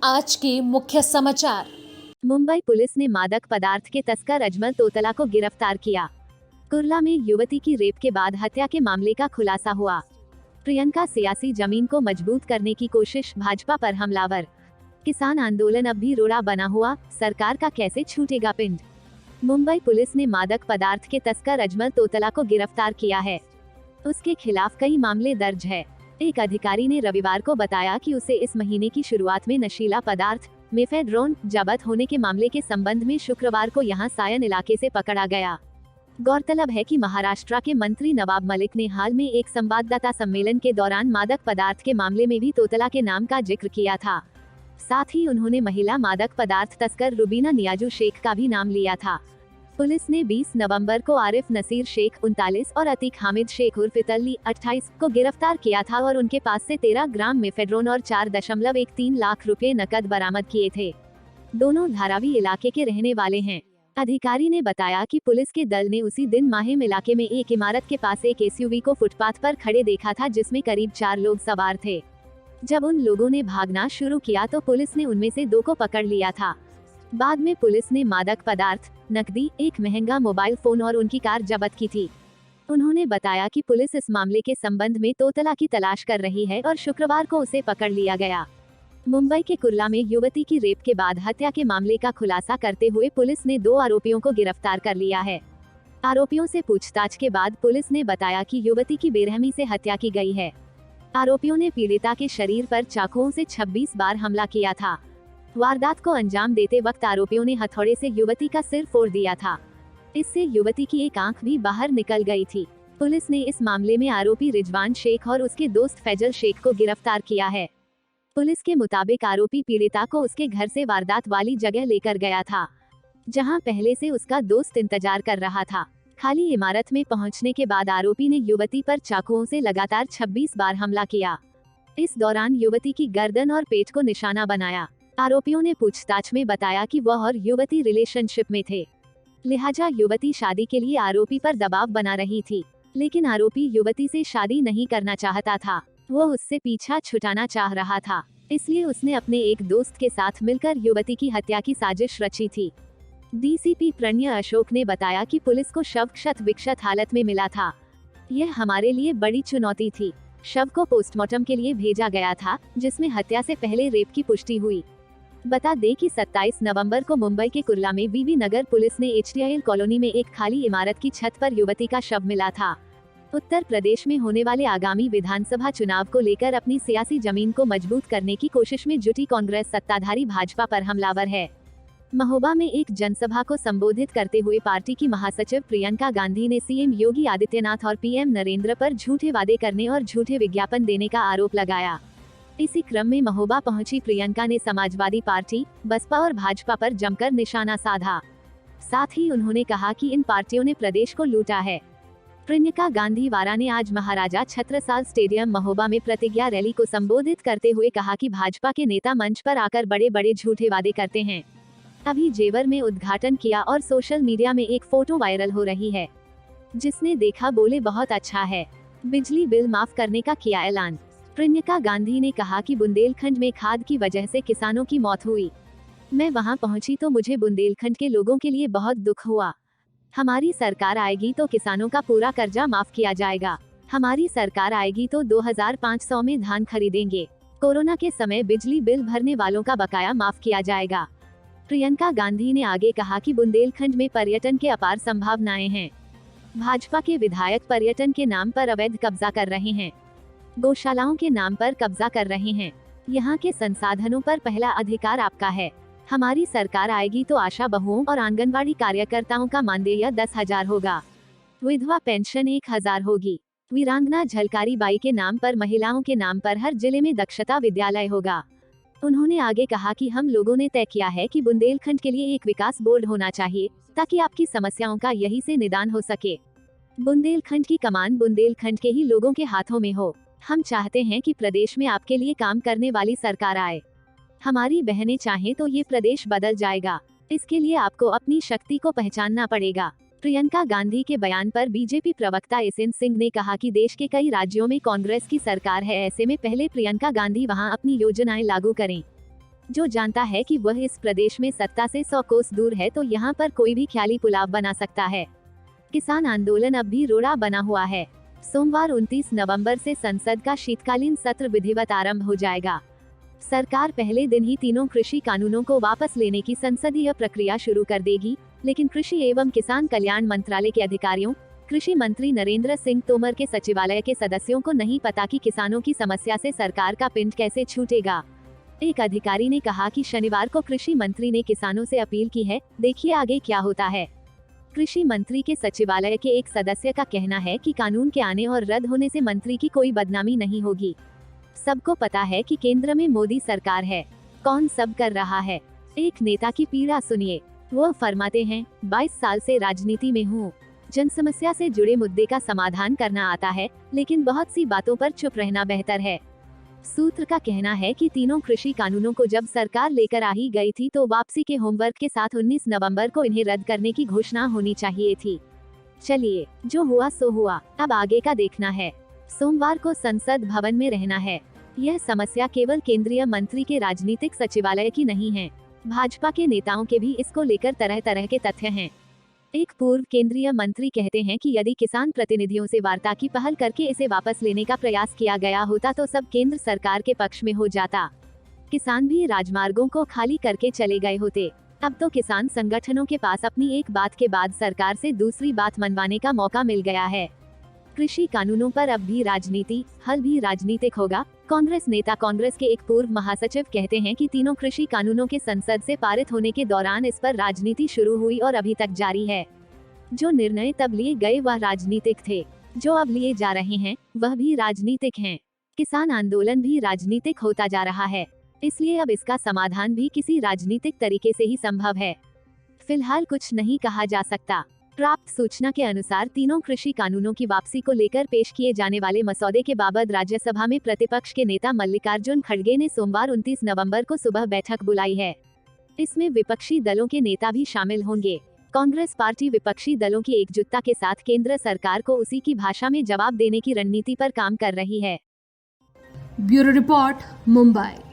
आज के मुख्य समाचार। मुंबई पुलिस ने मादक पदार्थ के तस्कर अजमल तोतला को गिरफ्तार किया। कुर्ला में युवती की रेप के बाद हत्या के मामले का खुलासा हुआ। प्रियंका सियासी जमीन को मजबूत करने की कोशिश, भाजपा पर हमलावर। किसान आंदोलन अब भी रोड़ा बना हुआ, सरकार का कैसे छूटेगा पिंड। मुंबई पुलिस ने मादक पदार्थ के तस्कर अजमल तोतला को गिरफ्तार किया है। उसके खिलाफ कई मामले दर्ज है। एक अधिकारी ने रविवार को बताया कि उसे इस महीने की शुरुआत में नशीला पदार्थ मेफेड्रोन जब्त होने के मामले के संबंध में शुक्रवार को यहां सायन इलाके से पकड़ा गया। गौरतलब है कि महाराष्ट्र के मंत्री नवाब मलिक ने हाल में एक संवाददाता सम्मेलन के दौरान मादक पदार्थ के मामले में भी तोतला के नाम का जिक्र किया था। साथ ही उन्होंने महिला मादक पदार्थ तस्कर रुबीना नियाजू शेख का भी नाम लिया था। पुलिस ने 20 नवंबर को आरिफ नसीर शेख 39 और अतीक हामिद शेख उर्फ इतली 28 को गिरफ्तार किया था और उनके पास से 13 ग्राम मेफेड्रोन और 4.13 लाख रुपए नकद बरामद किए थे। दोनों धारावी इलाके के रहने वाले हैं। अधिकारी ने बताया कि पुलिस के दल ने उसी दिन माहिम इलाके में एक इमारत के पास एक एसयूवी को फुटपाथ पर खड़े देखा था, जिसमें करीब 4 लोग सवार थे। जब उन लोगों ने भागना शुरू किया तो पुलिस ने उनमें से 2 को पकड़ लिया था। बाद में पुलिस ने मादक पदार्थ, नकदी, एक महंगा मोबाइल फोन और उनकी कार जब्त की थी। उन्होंने बताया कि पुलिस इस मामले के संबंध में तोतला की तलाश कर रही है और शुक्रवार को उसे पकड़ लिया गया। मुंबई के कुर्ला में युवती की रेप के बाद हत्या के मामले का खुलासा करते हुए पुलिस ने 2 आरोपियों को गिरफ्तार कर लिया है। आरोपियों से पूछताछ के बाद पुलिस ने बताया कि युवती की बेरहमी से हत्या की गई है। आरोपियों ने पीड़िता के शरीर पर चाकुओं से 26 बार हमला किया था। वारदात को अंजाम देते वक्त आरोपियों ने हथौड़े से युवती का सिर फोड़ दिया था। इससे युवती की एक आंख भी बाहर निकल गई थी। पुलिस ने इस मामले में आरोपी रिजवान शेख और उसके दोस्त फैजल शेख को गिरफ्तार किया है। पुलिस के मुताबिक आरोपी पीड़िता को उसके घर से वारदात वाली जगह लेकर गया था, जहां पहले से उसका दोस्त इंतजार कर रहा था। खाली इमारत में पहुंचने के बाद आरोपी ने युवती पर चाकुओं से लगातार 26 बार हमला किया। इस दौरान युवती की गर्दन और पेट को निशाना बनाया। आरोपियों ने पूछताछ में बताया कि वह और युवती रिलेशनशिप में थे, लिहाजा युवती शादी के लिए आरोपी पर दबाव बना रही थी। लेकिन आरोपी युवती से शादी नहीं करना चाहता था, वो उससे पीछा छुटाना चाह रहा था। इसलिए उसने अपने एक दोस्त के साथ मिलकर युवती की हत्या की साजिश रची थी। डीसीपी प्रणय अशोक ने बताया कि पुलिस को शव क्षत विक्षत हालत में मिला था। यह हमारे लिए बड़ी चुनौती थी। शव को पोस्टमार्टम के लिए भेजा गया था, जिसमें हत्या से पहले रेप की पुष्टि हुई। बता दें कि 27 नवंबर को मुंबई के कुर्ला में वीवी नगर पुलिस ने एचटीआईएल कॉलोनी में एक खाली इमारत की छत पर युवती का शव मिला था। उत्तर प्रदेश में होने वाले आगामी विधानसभा चुनाव को लेकर अपनी सियासी जमीन को मजबूत करने की कोशिश में जुटी कांग्रेस सत्ताधारी भाजपा पर हमलावर है। महोबा में एक जनसभा को संबोधित करते हुए पार्टी की महासचिव प्रियंका गांधी ने सीएम योगी आदित्यनाथ और पीएम नरेंद्र पर झूठे वादे करने और झूठे विज्ञापन देने का आरोप लगाया। इसी क्रम में महोबा पहुंची प्रियंका ने समाजवादी पार्टी, बसपा और भाजपा पर जमकर निशाना साधा। साथ ही उन्होंने कहा कि इन पार्टियों ने प्रदेश को लूटा है। प्रियंका गांधी वारा ने आज महाराजा छत्रसाल स्टेडियम महोबा में प्रतिज्ञा रैली को संबोधित करते हुए कहा कि भाजपा के नेता मंच पर आकर बड़े बड़े झूठे वादे करते हैं। अभी जेवर में उद्घाटन किया और सोशल मीडिया में एक फोटो वायरल हो रही है। जिसने देखा बोले बहुत अच्छा है। बिजली बिल माफ करने का किया ऐलान। प्रियंका गांधी ने कहा कि बुंदेलखंड में खाद की वजह से किसानों की मौत हुई। मैं वहां पहुंची तो मुझे बुंदेलखंड के लोगों के लिए बहुत दुख हुआ। हमारी सरकार आएगी तो किसानों का पूरा कर्जा माफ किया जाएगा। हमारी सरकार आएगी तो 2500 में धान खरीदेंगे। कोरोना के समय बिजली बिल भरने वालों का बकाया माफ किया जाएगा। प्रियंका गांधी ने आगे कहा कि बुंदेलखंड में पर्यटन के अपार संभावनाएं हैं। भाजपा के विधायक पर्यटन के नाम पर अवैध कब्जा कर रहे हैं, गौशालाओं के नाम पर कब्जा कर रहे हैं। यहाँ के संसाधनों पर पहला अधिकार आपका है। हमारी सरकार आएगी तो आशा बहुओं और आंगनवाड़ी कार्यकर्ताओं का मानदेय 10,000 होगा। विधवा पेंशन 1,000 होगी। वीरांगना झलकारी बाई के नाम पर महिलाओं के नाम पर हर जिले में दक्षता विद्यालय होगा। उन्होंने आगे कहा कि हम लोगों ने तय किया है कि बुंदेलखंड के लिए एक विकास बोर्ड होना चाहिए, ताकि आपकी समस्याओं का यही से निदान हो सके। बुंदेलखंड की कमान बुंदेलखंड के ही लोगों के हाथों में हो। हम चाहते हैं कि प्रदेश में आपके लिए काम करने वाली सरकार आए। हमारी बहनें चाहें तो ये प्रदेश बदल जाएगा। इसके लिए आपको अपनी शक्ति को पहचानना पड़ेगा। प्रियंका गांधी के बयान पर बीजेपी प्रवक्ता एसएन सिंह ने कहा कि देश के कई राज्यों में कांग्रेस की सरकार है, ऐसे में पहले प्रियंका गांधी वहां अपनी योजनाएं लागू करें। जो जानता है कि वह इस प्रदेश में सत्ता से 100 कोस दूर है तो यहाँ पर कोई भी ख्याली पुलाव बना सकता है। किसान आंदोलन अब भी रोड़ा बना हुआ है। सोमवार 29 नवंबर से संसद का शीतकालीन सत्र विधिवत आरंभ हो जाएगा। सरकार पहले दिन ही तीनों कृषि कानूनों को वापस लेने की संसदीय प्रक्रिया शुरू कर देगी, लेकिन कृषि एवं किसान कल्याण मंत्रालय के अधिकारियों, कृषि मंत्री नरेंद्र सिंह तोमर के सचिवालय के सदस्यों को नहीं पता कि किसानों की समस्या से सरकार का पिंड कैसे छूटेगा। एक अधिकारी ने कहा कि शनिवार को कृषि मंत्री ने किसानों से अपील की है, देखिए आगे क्या होता है। कृषि मंत्री के सचिवालय के एक सदस्य का कहना है कि कानून के आने और रद्द होने से मंत्री की कोई बदनामी नहीं होगी। सबको पता है कि केंद्र में मोदी सरकार है, कौन सब कर रहा है। एक नेता की पीड़ा सुनिए, वो फरमाते हैं, 22 साल से राजनीति में हूँ, जन समस्या से जुड़े मुद्दे का समाधान करना आता है, लेकिन बहुत सी बातों पर चुप रहना बेहतर है। सूत्र का कहना है कि तीनों कृषि कानूनों को जब सरकार लेकर आ ही गई थी तो वापसी के होमवर्क के साथ 19 नवंबर को इन्हें रद्द करने की घोषणा होनी चाहिए थी। चलिए, जो हुआ सो हुआ, अब आगे का देखना है। सोमवार को संसद भवन में रहना है। यह समस्या केवल केंद्रीय मंत्री के राजनीतिक सचिवालय की नहीं है, भाजपा के नेताओं के भी इसको लेकर तरह तरह के तथ्य हैं। एक पूर्व केंद्रीय मंत्री कहते हैं कि यदि किसान प्रतिनिधियों से वार्ता की पहल करके इसे वापस लेने का प्रयास किया गया होता तो सब केंद्र सरकार के पक्ष में हो जाता। किसान भी राजमार्गों को खाली करके चले गए होते। अब तो किसान संगठनों के पास अपनी एक बात के बाद सरकार से दूसरी बात मनवाने का मौका मिल गया है। कृषि कानूनों पर अब भी राजनीति, हल भी राजनीतिक होगा। कांग्रेस नेता, कांग्रेस के एक पूर्व महासचिव कहते हैं कि तीनों कृषि कानूनों के संसद से पारित होने के दौरान इस पर राजनीति शुरू हुई और अभी तक जारी है। जो निर्णय तब लिए गए वह राजनीतिक थे, जो अब लिए जा रहे हैं वह भी राजनीतिक हैं। किसान आंदोलन भी राजनीतिक होता जा रहा है, इसलिए अब इसका समाधान भी किसी राजनीतिक तरीके से ही संभव है। फिलहाल कुछ नहीं कहा जा सकता। प्राप्त सूचना के अनुसार तीनों कृषि कानूनों की वापसी को लेकर पेश किए जाने वाले मसौदे के बाबत राज्यसभा में प्रतिपक्ष के नेता मल्लिकार्जुन खड़गे ने सोमवार 29 नवंबर को सुबह बैठक बुलाई है। इसमें विपक्षी दलों के नेता भी शामिल होंगे। कांग्रेस पार्टी विपक्षी दलों की एकजुटता के साथ केंद्र सरकार को उसी की भाषा में जवाब देने की रणनीति पर काम कर रही है। Bureau report, Mumbai.